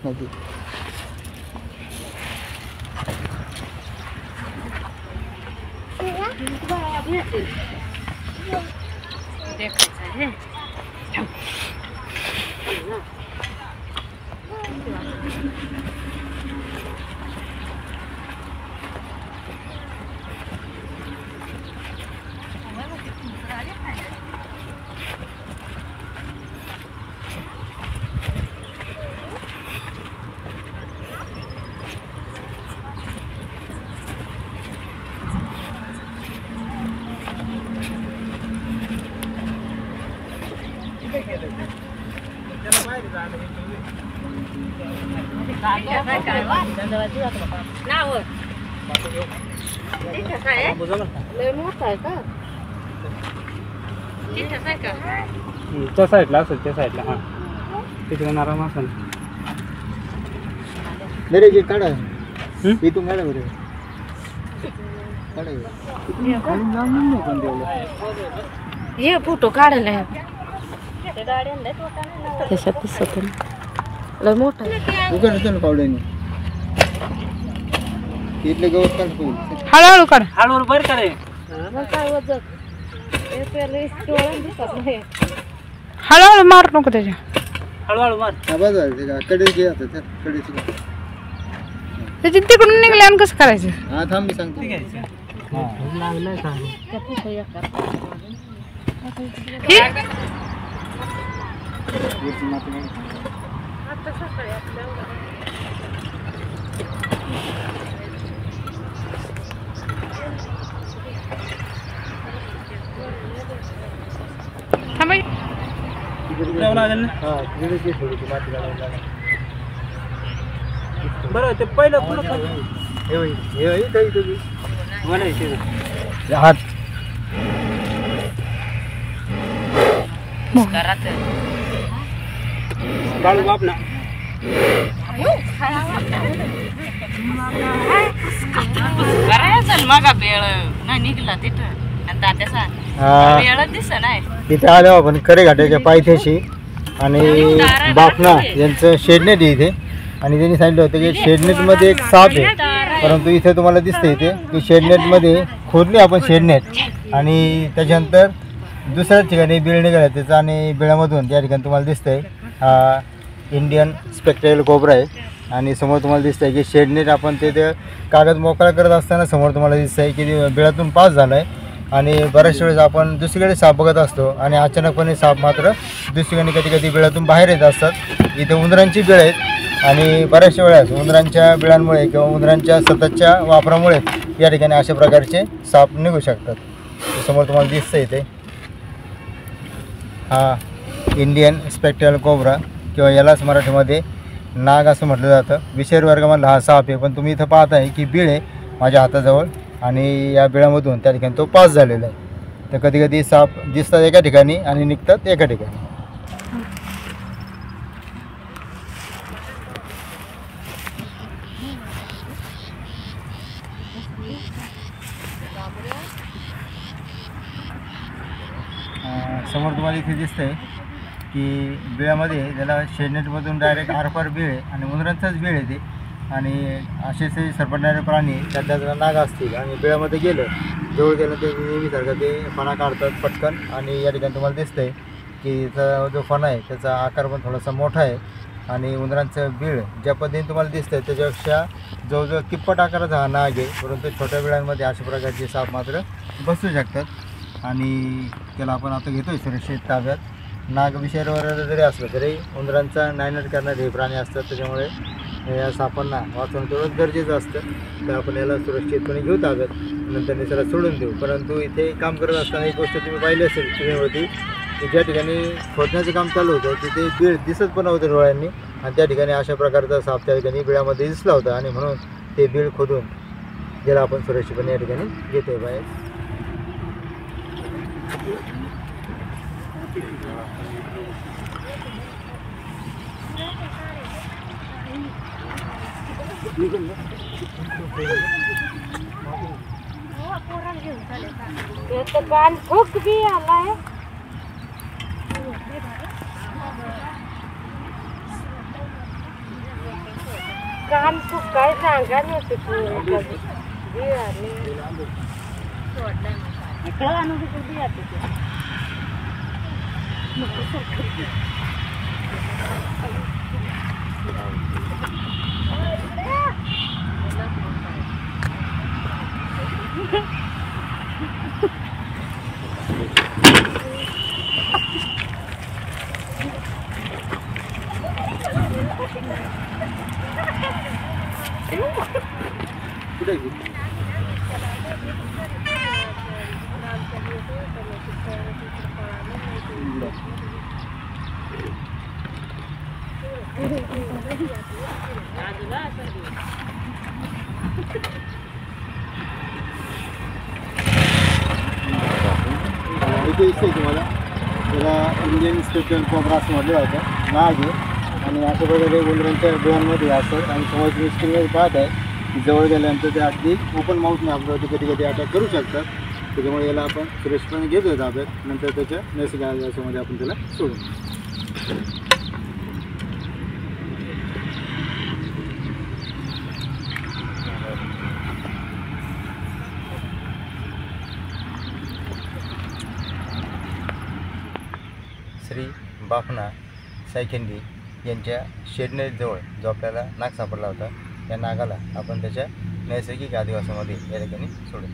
नदी त्या साईडला असेल त्या साईडला हां तिकडे नारायण असेल मेरे जे काढा इथून काढा बरं हे फोटो काढायला त्याच्यात दिसत लय मोठा उघड पावड्याने इथले गवत काढ हळूहळू काढ हळूहळू बरं करे हळूहळू मार नको त्याच्या हळूहळू मार कडेची आता त्या कडेची त्याची तिकडून निघले आणि कसं करायचं हा थांब मी सांगतो बरं ते पहिलं हात काढू बाप ना मग बेळ नाही निघला तिथं इथे आलो आपण करे घाटाच्या पायथ्याशी आणि बापना यांचं शेडनेट आहे इथे आणि त्यांनी सांगितलं होतं की शेडनेटमध्ये एक साप आहे परंतु इथे तुम्हाला दिसतं इथे की शेडनेटमध्ये खोदले आपण शेडनेट आणि त्याच्यानंतर दुसऱ्याच ठिकाणी बिळ निघाला त्याचा आणि बिळामधून त्या ठिकाणी तुम्हाला दिसतंय हा इंडियन स्पेक्ट्रल कोब्रा आहे आणि समोर तुम्हाला दिसतंय की शेडनेट आपण ते कागद मोकळा करत असताना समोर तुम्हाला दिसतंय की बिळातून पास झाला आहे आणि बऱ्याच वेळेस आपण दुसरीकडे साप बघत असतो आणि अचानकपणे साप मात्र दुसरीकडे कधी कधी बिळातून बाहेर येत असतात इथे उंदरांची बिळ आहेत आणि बऱ्याचशा वेळेस उंदरांच्या बिळांमुळे किंवा उंदरांच्या सततच्या वापरामुळे या ठिकाणी अशा प्रकारचे साप निघू शकतात समोर तुम्हाला दिसतं इथे हा इंडियन स्पेक्ट्रल कोब्रा किंवा यालाच मराठीमध्ये नाग असं म्हटलं जातं विषारी वर्गामधला हा साप आहे पण तुम्ही इथं पाहताय की बिळ आहे माझ्या हाताजवळ आणि या बिळामधून त्या ठिकाणी तो पास झालेला आहे तर कधी कधी साप दिसतात एका ठिकाणी आणि निघतात एका ठिकाणी समोर तुम्हाला इथे दिसतंय की बिळामध्ये त्याला शेडनेटमधून डायरेक्ट आरपार बिळ आहे आणि उंदरांचाच बिळ आहे ते आणि असेच सरपटणारे प्राणी त्याला नाग असतील आणि बिळामध्ये गेलं जवळ गेलं ते नेहमीसारखं ते फणा काढतात पटकन आणि या ठिकाणी तुम्हाला दिसतंय की त्याचा जो फणा आहे त्याचा आकार पण थोडासा मोठा आहे आणि उंदरांचं बिळ ज्या पद्धतीने तुम्हाला दिसतंय त्याच्यापेक्षा जवळजवळ तिप्पट आकाराचा हा नाग आहे परंतु छोट्या बिळांमध्ये अशा प्रकारचे साप मात्र बसू शकतात आणि त्याला आपण आता घेतोय सुरक्षित ताब्यात नाग विषारीवर जरी असलं तरी उंदरांचा नायनाट करणारे हे प्राणी असतात त्याच्यामुळे या सापांना वाचवणं तेवढंच गरजेचं असतं तर आपण याला सुरक्षितपणे घेऊ ताब्यात नंतर निसर्गाला सोडून देऊ परंतु इथे काम करत असताना एक गोष्ट तुम्ही पाहिली असेल सीमेवरती की ज्या ठिकाणी खोदण्याचं काम चालू होतं तिथे बीळ दिसत पण नव्हतं डोळ्यांनी आणि त्या ठिकाणी अशा प्रकारचा साप त्या ठिकाणी बिळामध्ये दिसला होता आणि म्हणून ते बीळ खोदून ज्याला आपण सुरक्षितपणे या ठिकाणी घेतोय बाहेर ठोक भी आला है कान खूप काय सांगा नव्हते इथे दिसतंय तुम्हाला त्याला इंडियन स्पेशल कोब्रा असं म्हटलं जातं. नाग आहे आणि अशा प्रकारे उंदरांच्या डोळ्यांमध्ये असतं आणि समोर तुम्ही स्क्रीनवर पाहत आहे की जवळ गेल्यानंतर ते अगदी ओपन माउथने आपल्यावरती कधी कधी अटॅक करू शकतात. त्याच्यामुळे याला आपण सुरक्षितपणे घेतो ताब्यात. नंतर त्याच्या नैसर्गिक आवाजामध्ये आपण त्याला सोडू. श्री बाफना सायखेंडी यांच्या शेडनेजवळ जो आपल्याला नाग सापडला होता त्या नागाला आपण त्याच्या नैसर्गिक अधिवासामध्ये या ठिकाणी सोडू.